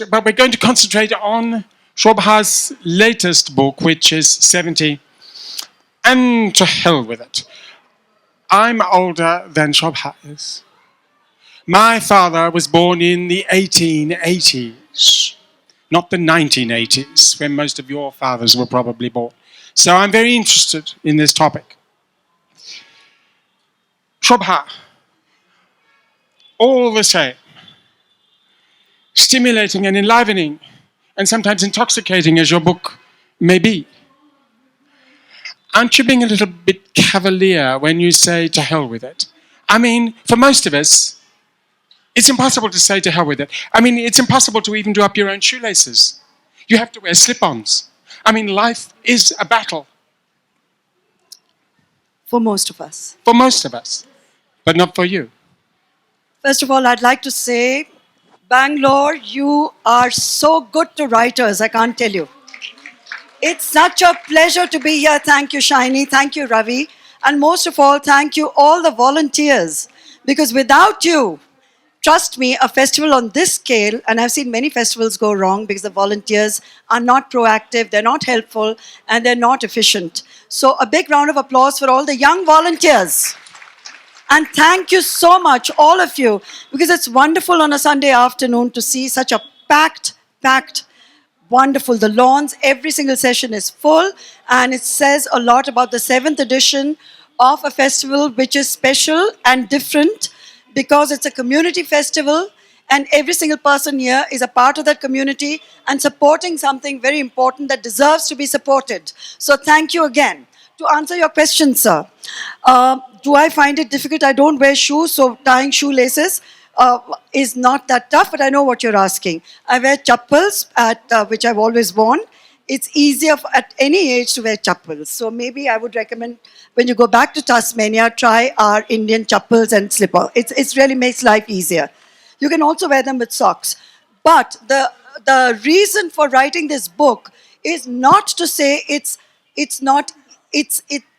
But we're going to concentrate on Shobhaa's latest book, which is 70, and to hell with it. I'm older than Shobhaa is. My father was born in the 1880s, not the 1980s, when most of your fathers were probably born. So I'm very interested in this topic. Shobhaa, all the same, stimulating and enlivening, and sometimes intoxicating as your book may be. Aren't you being a little bit cavalier when you say to hell with it? I mean, for most of us, it's impossible to say to hell with it. I mean, it's impossible to even do up your own shoelaces. You have to wear slip-ons. I mean, life is a battle. For most of us. For most of us, but not for you. First of all, I'd like to say, Bangalore, you are so good to writers, I can't tell you. It's such a pleasure to be here. Thank you, Shiny. Thank you, Ravi. And most of all, thank you all the volunteers. Because without you, trust me, a festival on this scale, and I've seen many festivals go wrong because the volunteers are not proactive, they're not helpful, and they're not efficient. So a big round of applause for all the young volunteers. And thank you so much, all of you, because it's wonderful on a Sunday afternoon to see such a packed, wonderful. The lawns, every single session is full, and it says a lot about the 7th edition of a festival which is special and different because it's a community festival, and every single person here is a part of that community and supporting something very important that deserves to be supported. So thank you again. To answer your question, sir, do I find it difficult? I don't wear shoes, so tying shoelaces is not that tough, but I know what you're asking. I wear chappals, which I've always worn. It's easier at any age to wear chappals. So maybe I would recommend when you go back to Tasmania, try our Indian chappals and slipper. It really makes life easier. You can also wear them with socks. But the reason for writing this book is not to say it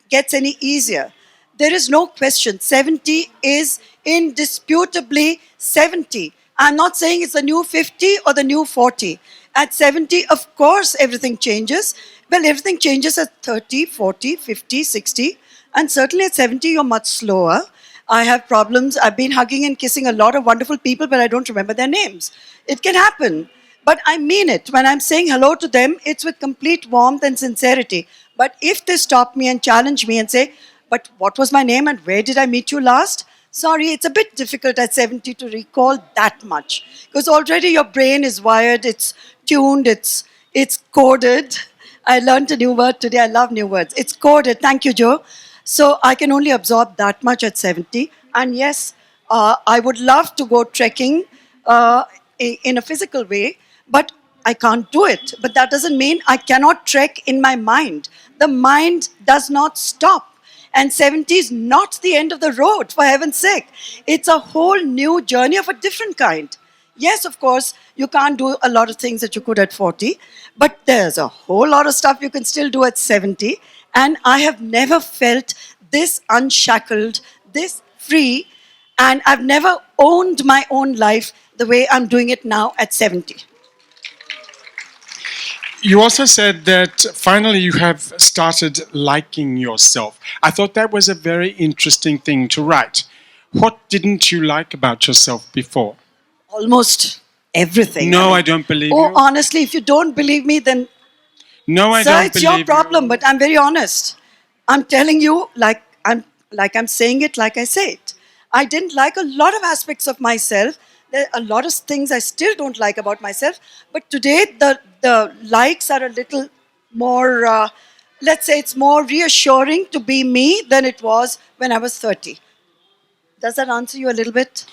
gets any easier. There is no question. 70 is indisputably 70. I'm not saying it's the new 50 or the new 40. At 70, of course, everything changes. Well, everything changes at 30, 40, 50, 60. And certainly at 70, you're much slower. I have problems. I've been hugging and kissing a lot of wonderful people, but I don't remember their names. It can happen. But I mean it. When I'm saying hello to them, it's with complete warmth and sincerity. But if they stop me and challenge me and say, but what was my name and where did I meet you last? Sorry, it's a bit difficult at 70 to recall that much. Because already your brain is wired, it's tuned, it's coded. I learned a new word today. I love new words. It's coded. Thank you, Joe. So I can only absorb that much at 70. And yes, I would love to go trekking in a physical way, but I can't do it. But that doesn't mean I cannot trek in my mind. The mind does not stop. And 70 is not the end of the road, for heaven's sake. It's a whole new journey of a different kind. Yes, of course, you can't do a lot of things that you could at 40, but there's a whole lot of stuff you can still do at 70. And I have never felt this unshackled, this free, and I've never owned my own life the way I'm doing it now at 70. You also said that finally you have started liking yourself. I thought that was a very interesting thing to write. What didn't you like about yourself before? Almost everything. No, I don't believe you. you. Honestly, if you don't believe me, then no, I sir, don't it's believe your problem, you. But I'm very honest. I'm telling you like I'm saying it like I say it. I didn't like a lot of aspects of myself. There are a lot of things I still don't like about myself. But today, the likes are a little more, let's say it's more reassuring to be me than it was when I was 30. Does that answer you a little bit?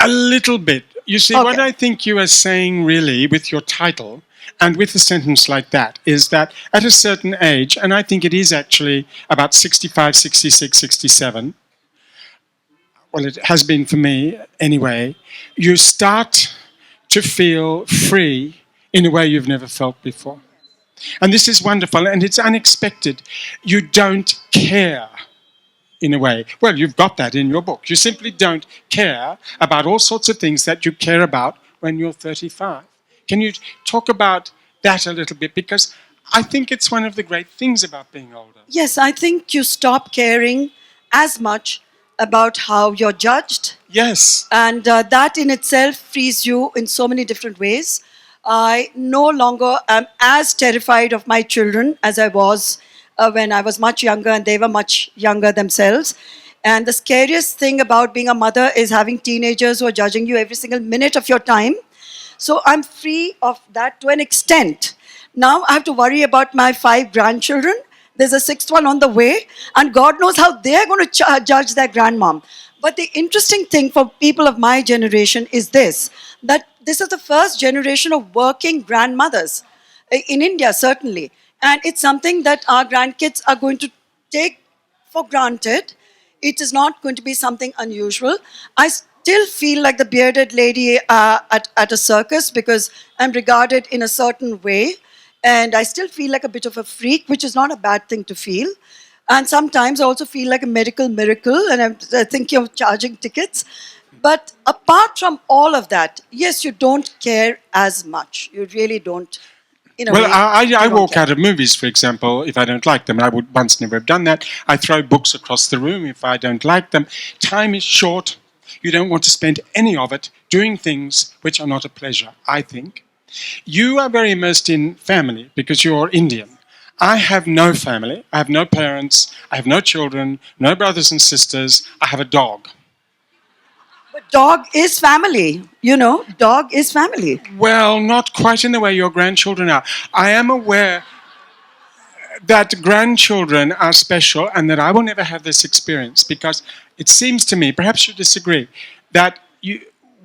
A little bit. You see, Okay. What I think you are saying really with your title and with a sentence like that is that at a certain age, and I think it is actually about 65, 66, 67, well, it has been for me anyway, you start to feel free in a way you've never felt before. And this is wonderful, and it's unexpected. You don't care in a way. Well, you've got that in your book. You simply don't care about all sorts of things that you care about when you're 35. Can you talk about that a little bit? Because I think it's one of the great things about being older. Yes, I think you stop caring as much about how you're judged. Yes. And that in itself frees you in so many different ways. I no longer am as terrified of my children as I was when I was much younger and they were much younger themselves. And the scariest thing about being a mother is having teenagers who are judging you every single minute of your time. So I'm free of that to an extent. Now I have to worry about my 5 grandchildren. There's a 6th one on the way, and God knows how they're going to judge their grandmom. But the interesting thing for people of my generation is this, that this is the first generation of working grandmothers in India, certainly. And it's something that our grandkids are going to take for granted. It is not going to be something unusual. I still feel like the bearded lady at a circus because I'm regarded in a certain way. And I still feel like a bit of a freak, which is not a bad thing to feel. And sometimes I also feel like a medical miracle, and I'm thinking of charging tickets. But apart from all of that, yes, you don't care as much. You really don't. In a Well, way, I you don't walk care. out of movies, for example, if I don't like them. I would once never have done that. I throw books across the room if I don't like them. Time is short. You don't want to spend any of it doing things which are not a pleasure, I think. You are very immersed in family because you're Indian. I have no family. I have no parents. I have no children, no brothers and sisters. I have a dog. But dog is family. You know, dog is family. Well, not quite in the way your grandchildren are. I am aware that grandchildren are special and that I will never have this experience because it seems to me, perhaps you disagree, that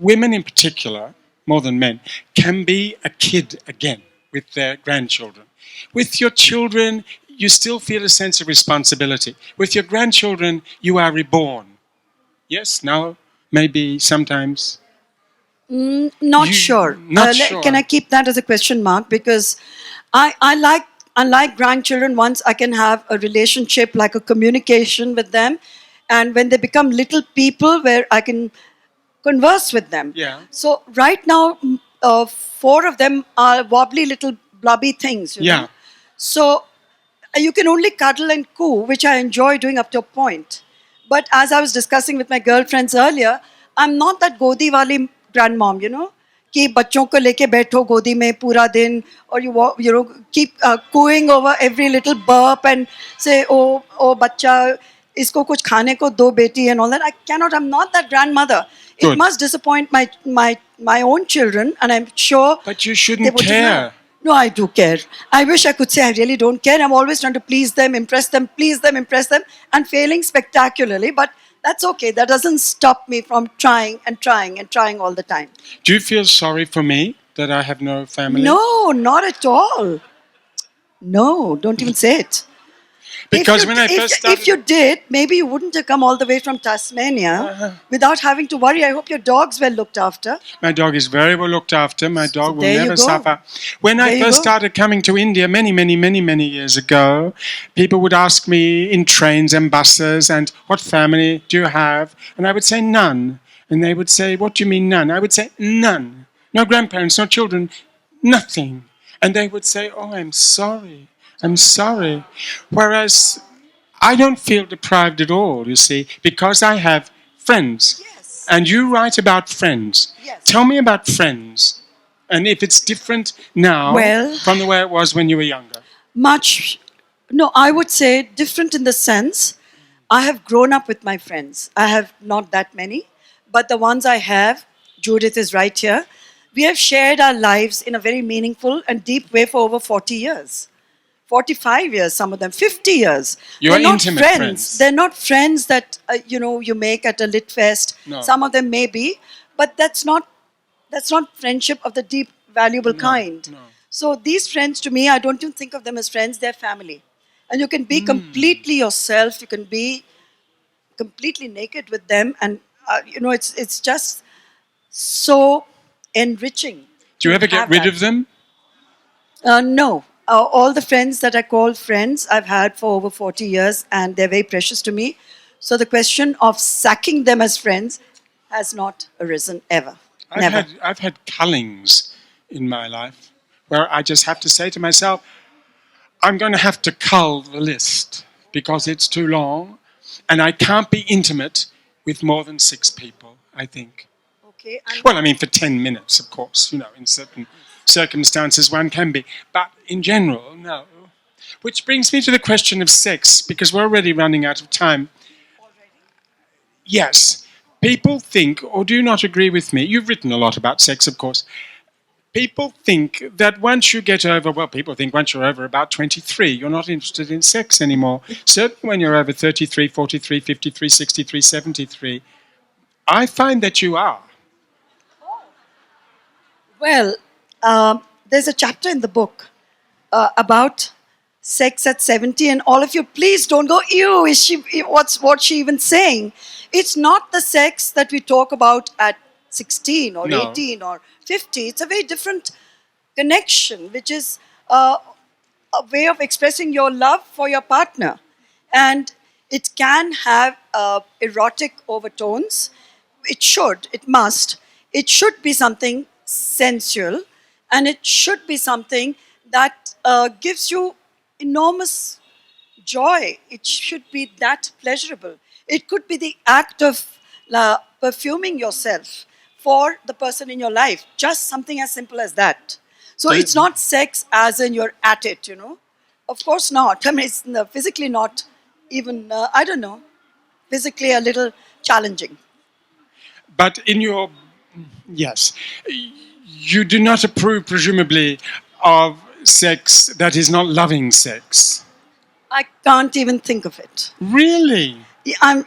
women in particular, more than men, can be a kid again with their grandchildren. With your children, you still feel a sense of responsibility. With your grandchildren, you are reborn. Yes, no, maybe sometimes. Not sure. Not sure. Can I keep that as a question mark? Because I like grandchildren. Once I can have a relationship, like a communication with them, and when they become little people, where I can converse with them. Yeah. So right now, 4 of them are wobbly little blobby things. You Yeah. know? So you can only cuddle and coo, which I enjoy doing up to a point. But as I was discussing with my girlfriends earlier, I'm not that godi wali grandmom, you know, कि बच्चों को लेके बैठो गोदी में पूरा दिन or you know keep cooing over every little burp and say oh बच्चा इसको कुछ खाने को दो बेटी and all that. I cannot. I'm not that grandmother. It Good. must disappoint my own children, and I'm sure. But you they shouldn't would care. No, I do care. I wish I could say I really don't care. I'm always trying to please them, impress them, please them, impress them, and failing spectacularly. But that's okay. That doesn't stop me from trying and trying and trying all the time. Do you feel sorry for me that I have no family? No, not at all. No, don't even say it. Because when I first started... If you did, maybe you wouldn't have come all the way from Tasmania without having to worry. I hope your dogs were looked after. My dog is very well looked after. My dog will there you never go. suffer. When I first started coming to India many years ago, people would ask me in trains and buses, and what family do you have? And I would say none. And they would say, what do you mean none? I would say none. No grandparents, no children, nothing. And they would say, oh, I'm sorry. I'm sorry. Whereas I don't feel deprived at all, you see, because I have friends. Yes. And you write about friends. Yes. Tell me about friends. And if it's different now from the way it was when you were younger. Much. No, I would say different in the sense I have grown up with my friends. I have not that many, but the ones I have, Judith is right here, we have shared our lives in a very meaningful and deep way for over 40 years. 45 years, some of them, 50 years. You're not intimate friends. They're not friends that, you make at a lit fest. No. Some of them may be, but that's not friendship of the deep, valuable kind. No. So these friends, to me, I don't even think of them as friends, they're family. And you can be completely yourself, you can be completely naked with them, and, it's just so enriching. Do you ever get rid of them? No. All the friends that I call friends, I've had for over 40 years, and they're very precious to me. So the question of sacking them as friends has not arisen ever. Never. I've had cullings in my life where I just have to say to myself, I'm going to have to cull the list because it's too long and I can't be intimate with more than 6 people, I think. Okay. And Well, I mean, for 10 minutes, of course, in certain circumstances one can be. But in general, no. Which brings me to the question of sex, because we're already running out of time. Yes, people think, or do you not agree with me? You've written a lot about sex, of course. People think that once you get over, well, people think once you're over about 23, you're not interested in sex anymore. Certainly when you're over 33, 43, 53, 63, 73, I find that you are. well, there's a chapter in the book about sex at 70, and all of you, please don't go, ew, what's she even saying? It's not the sex that we talk about at 16 or No. 18 or 50. It's a very different connection, which is a way of expressing your love for your partner. And it can have erotic overtones. It must. It should be something sensual, and it should be something that gives you enormous joy. It should be that pleasurable. It could be the act of perfuming yourself for the person in your life, just something as simple as that. So So- it's not sex as in you're at it. Of course not. I mean, it's physically not even, I don't know, physically a little challenging. But in your, yes, you do not approve, presumably, of sex that is not loving sex. I can't even think of it. Really?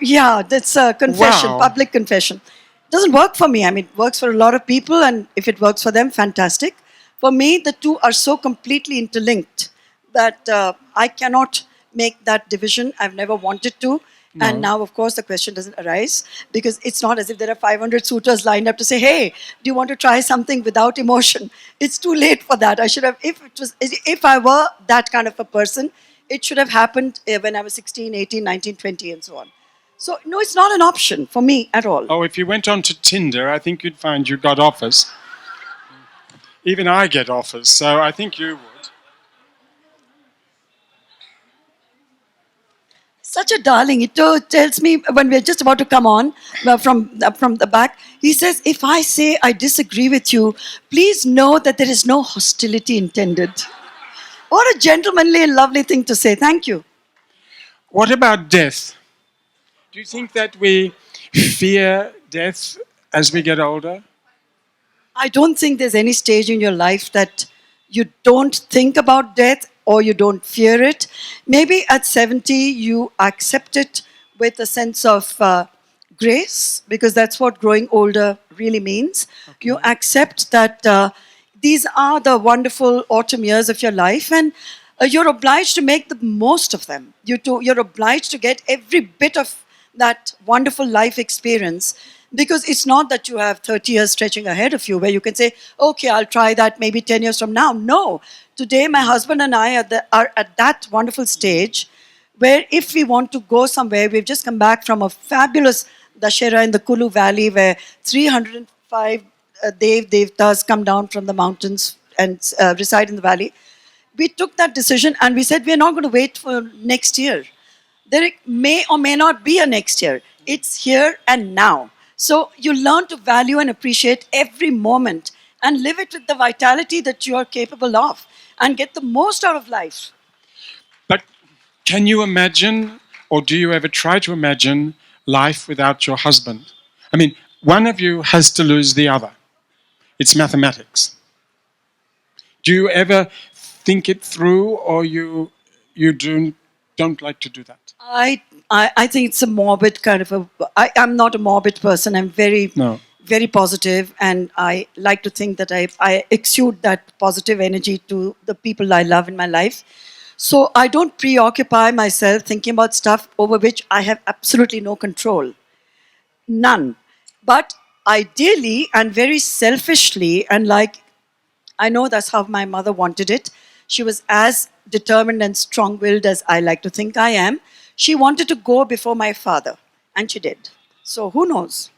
Yeah, that's a confession, Wow. public confession. It doesn't work for me. I mean, it works for a lot of people, and if it works for them, fantastic. For me, the two are so completely interlinked that I cannot make that division. I've never wanted to. And now, of course, the question doesn't arise because it's not as if there are 500 suitors lined up to say, hey, do you want to try something without emotion? It's too late for that. I should have, if I were that kind of a person, it should have happened when I was 16, 18, 19, 20, and so on. So, no, it's not an option for me at all. Oh, if you went on to Tinder, I think you'd find you got offers. Even I get offers, so I think you would. Such a darling. He tells me when we're just about to come on from the back, he says, if I say I disagree with you, please know that there is no hostility intended. What a gentlemanly and lovely thing to say. Thank you. What about death? Do you think that we fear death as we get older? I don't think there's any stage in your life that you don't think about death or you don't fear it. Maybe at 70, you accept it with a sense of grace, because that's what growing older really means. Okay. You accept that these are the wonderful autumn years of your life, and you're obliged to make the most of them. You're obliged to get every bit of that wonderful life experience, because it's not that you have 30 years stretching ahead of you where you can say, okay, I'll try that maybe 10 years from now. No. Today, my husband and I are at that wonderful stage where if we want to go somewhere, we've just come back from a fabulous Dashera in the Kulu Valley where 305 devtas come down from the mountains and reside in the valley. We took that decision and we said, we're not going to wait for next year. There may or may not be a next year. It's here and now. So you learn to value and appreciate every moment and live it with the vitality that you are capable of and get the most out of life. But can you imagine, or do you ever try to imagine, life without your husband? I mean, one of you has to lose the other. It's mathematics. Do you ever think it through, or you don't like to do that? I think it's a morbid kind of I'm not a morbid person. I'm very positive, and I like to think that I exude that positive energy to the people I love in my life. So I don't preoccupy myself thinking about stuff over which I have absolutely no control. None. But ideally and very selfishly, and like I know that's how my mother wanted it. She was as determined and strong-willed as I like to think I am. She wanted to go before my father, and she did. So who knows?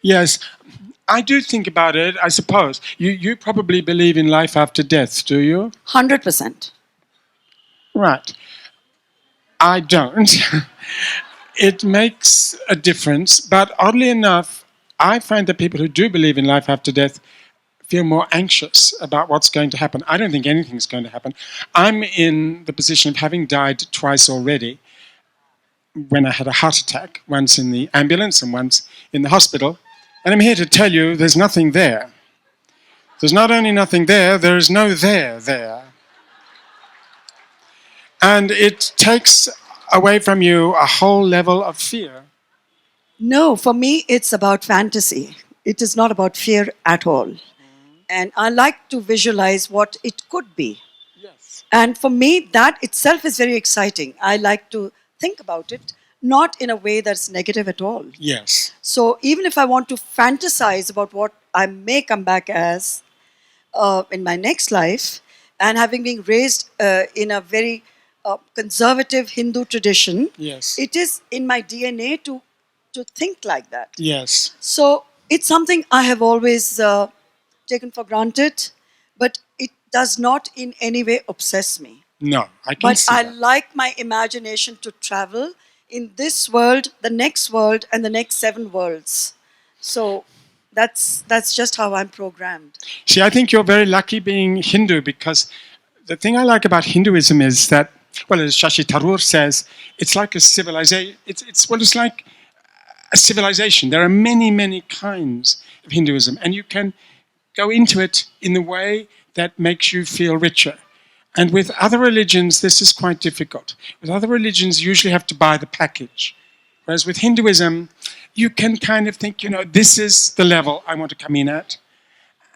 Yes, I do think about it, I suppose. You probably believe in life after death, do you? 100%. Right. I don't. It makes a difference, but oddly enough, I find that people who do believe in life after death feel more anxious about what's going to happen. I don't think anything's going to happen. I'm in the position of having died twice already, when I had a heart attack, once in the ambulance and once in the hospital. And I'm here to tell you there's nothing there. There's not only nothing there, there is no there. And it takes away from you a whole level of fear. No, for me, it's about fantasy. It is not about fear at all. And I like to visualize what it could be. Yes. And for me, that itself is very exciting. I like to think about it, not in a way that's negative at all. Yes. So even if I want to fantasize about what I may come back as in my next life, and having been raised in a very conservative Hindu tradition, Yes. it is in my DNA to think like that. Yes. So it's something I have always taken for granted, but it does not in any way obsess me. No, I can But see I that. like my imagination to travel in this world, the next world, and the next 7 worlds. So that's just how I'm programmed. See, I think you're very lucky being Hindu, because the thing I like about Hinduism is that, well, as Shashi Tharoor says, it's like a civilization. It's like a civilization. There are many, many kinds of Hinduism, and you can go into it in the way that makes you feel richer. And with other religions, this is quite difficult. With other religions, you usually have to buy the package. Whereas with Hinduism, you can kind of think, this is the level I want to come in at.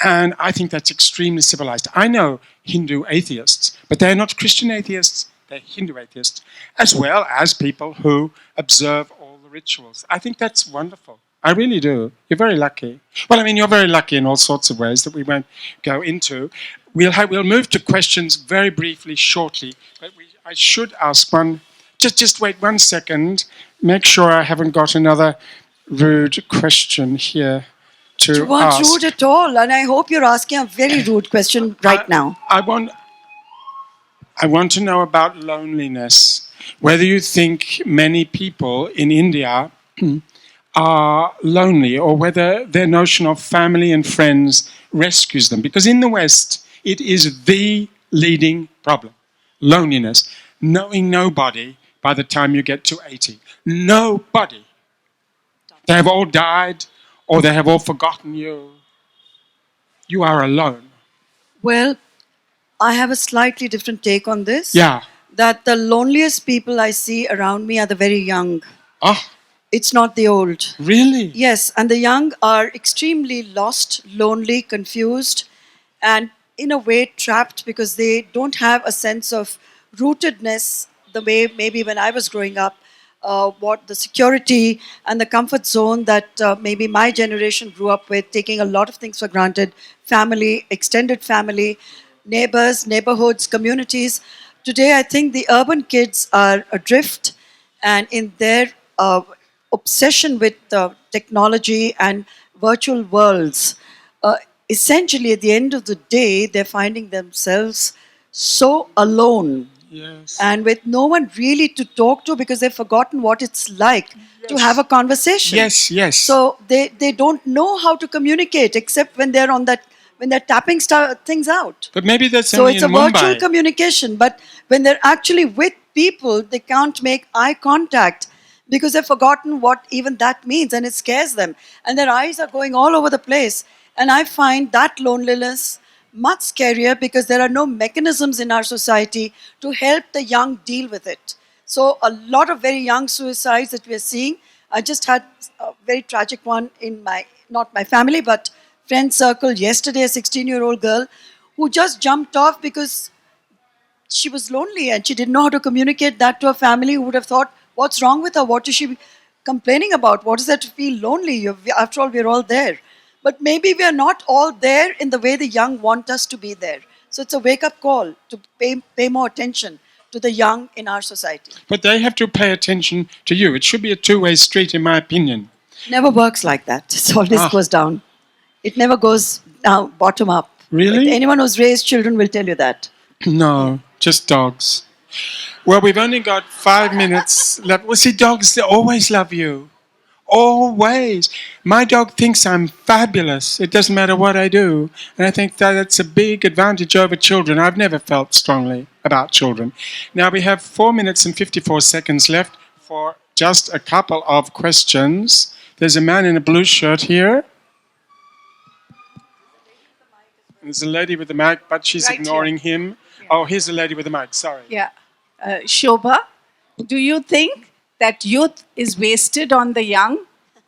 And I think that's extremely civilized. I know Hindu atheists, but they're not Christian atheists, they're Hindu atheists, as well as people who observe all the rituals. I think that's wonderful. I really do. You're very lucky. Well, I mean, you're very lucky in all sorts of ways that we won't go into. We'll move to questions very briefly, shortly, but I should ask one. Just wait 1 second. Make sure I haven't got another rude question here to You weren't ask. rude at all, and I hope you're asking a very rude question right now. I want to know about loneliness. Whether you think many people in India are lonely, or whether their notion of family and friends rescues them. Because in the West, it is the leading problem. Loneliness. Knowing nobody by the time you get to 80. Nobody. They have all died, or they have all forgotten you. You are alone. Well, I have a slightly different take on this. Yeah. That the loneliest people I see around me are the very young. Oh, It's not the old. really? Yes, and the young are extremely lost, lonely, confused, and in a way trapped because they don't have a sense of rootedness the way maybe when I was growing up, what the security and the comfort zone that maybe my generation grew up with, taking a lot of things for granted, family, extended family, neighbors, neighborhoods, communities. Today, I think the urban kids are adrift, and in their obsession with technology and virtual worlds, essentially at the end of the day, they're finding themselves so alone Yes. and with no one really to talk to because they've forgotten what it's like to have a conversation. Yes. So they don't know how to communicate except when they're on that when they're tapping things out. But maybe that's So only it's in a virtual Mumbai. communication, but when they're actually with people, they can't make eye contact because they've forgotten what even that means, and it scares them. And their eyes are going all over the place. And I find that loneliness much scarier because there are no mechanisms in our society to help the young deal with it. So a lot of very young suicides that we are seeing. I just had a very tragic one in not my family, but friend circle yesterday, a 16-year-old girl who just jumped off because she was lonely and she didn't know how to communicate that to her family, who would have thought, what's wrong with her? What is she complaining about? What is that to feel lonely? After all, we're all there. But maybe we are not all there in the way the young want us to be there. So it's a wake-up call to pay more attention to the young in our society. But they have to pay attention to you. It should be a two-way street, in my opinion. Never works like that. It always Ah. goes down. It never goes down, bottom up. Really? Anyone who's raised children will tell you that. No, just dogs. Well, we've only got 5 minutes left. Well, see, dogs, they always love you. Always. My dog thinks I'm fabulous. It doesn't matter what I do. And I think that that's a big advantage over children. I've never felt strongly about children. Now we have 4 minutes and 54 seconds left for just a couple of questions. There's a man in a blue shirt here. There's a lady with the mic, but she's Right ignoring him. Oh, here's a lady with the mic. Sorry. Yeah. Shobhaa, do you think that youth is wasted on the young?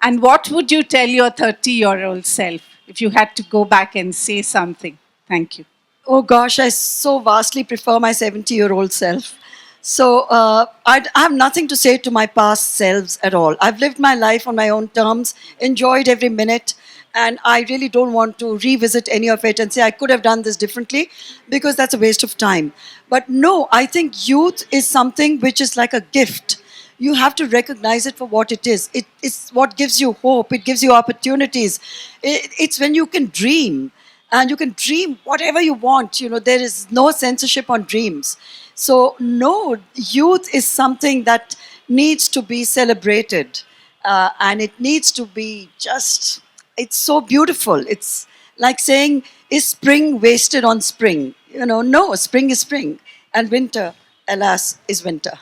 And what would you tell your 30-year-old self if you had to go back and say something? Thank you. Oh gosh, I so vastly prefer my 70-year-old self. So I have nothing to say to my past selves at all. I've lived my life on my own terms, enjoyed every minute, and I really don't want to revisit any of it and say I could have done this differently, because that's a waste of time. But no, I think youth is something which is like a gift. You have to recognize it for what it is. It's what gives you hope. It gives you opportunities. It's when you can dream. And you can dream whatever you want. You know, there is no censorship on dreams. So, no, youth is something that needs to be celebrated. And it needs to be just, it's so beautiful. It's like saying, is spring wasted on spring? You know, no, spring is spring. And winter, alas, is winter.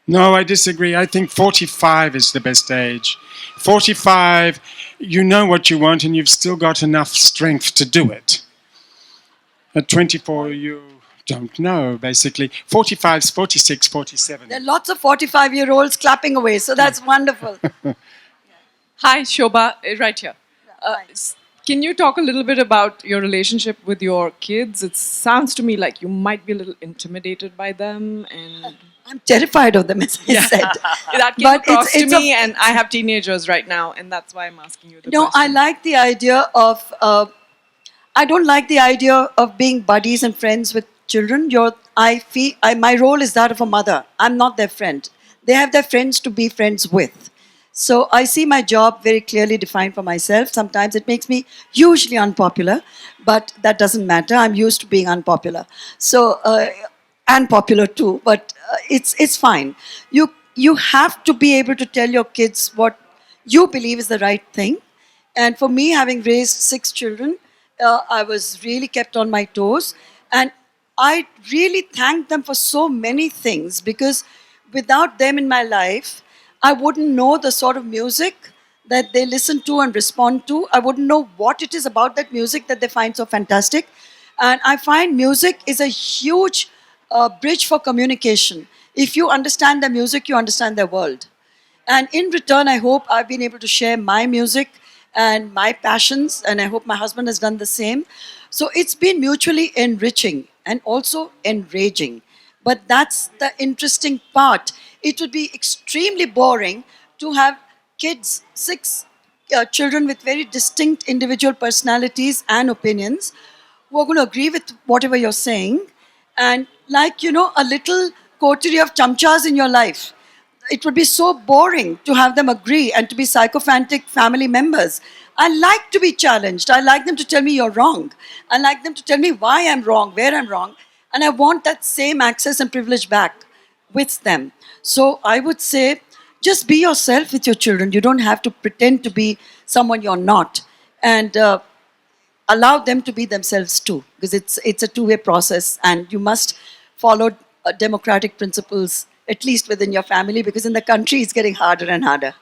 No, I disagree. I think 45 is the best age. 45, you know what you want and you've still got enough strength to do it. At 24, you don't know, basically. 45, 46, 47. There are lots of 45-year-olds clapping away, so that's wonderful. Hi, Shobhaa, right here. Can you talk a little bit about your relationship with your kids? It sounds to me like you might be a little intimidated by them, and I'm terrified of them, as I said. that came But across it's to a- me. And I have teenagers right now, and that's why I'm asking you the No, I question. like the idea of. I don't like the idea of being buddies and friends with children. My role is that of a mother. I'm not their friend. They have their friends to be friends with. So I see my job very clearly defined for myself. Sometimes it makes me hugely unpopular, but that doesn't matter. I'm used to being unpopular. So and popular too, but it's fine. You have to be able to tell your kids what you believe is the right thing. And for me, having raised 6 children, I was really kept on my toes. And I really thank them for so many things, because without them in my life, I wouldn't know the sort of music that they listen to and respond to. I wouldn't know what it is about that music that they find so fantastic. And I find music is a huge bridge for communication. If you understand their music, you understand their world. And in return, I hope I've been able to share my music and my passions, and I hope my husband has done the same. So it's been mutually enriching and also enraging. But that's the interesting part. It would be extremely boring to have kids, 6 children with very distinct individual personalities and opinions, who are going to agree with whatever you're saying. And like, you know, a little coterie of chamchas in your life, it would be so boring to have them agree and to be sycophantic family members. I like to be challenged. I like them to tell me you're wrong. I like them to tell me why I'm wrong, where I'm wrong. And I want that same access and privilege back with them. So I would say, just be yourself with your children. You don't have to pretend to be someone you're not. And allow them to be themselves too, because it's a two-way process, and you must follow democratic principles, at least within your family, because in the country it's getting harder and harder.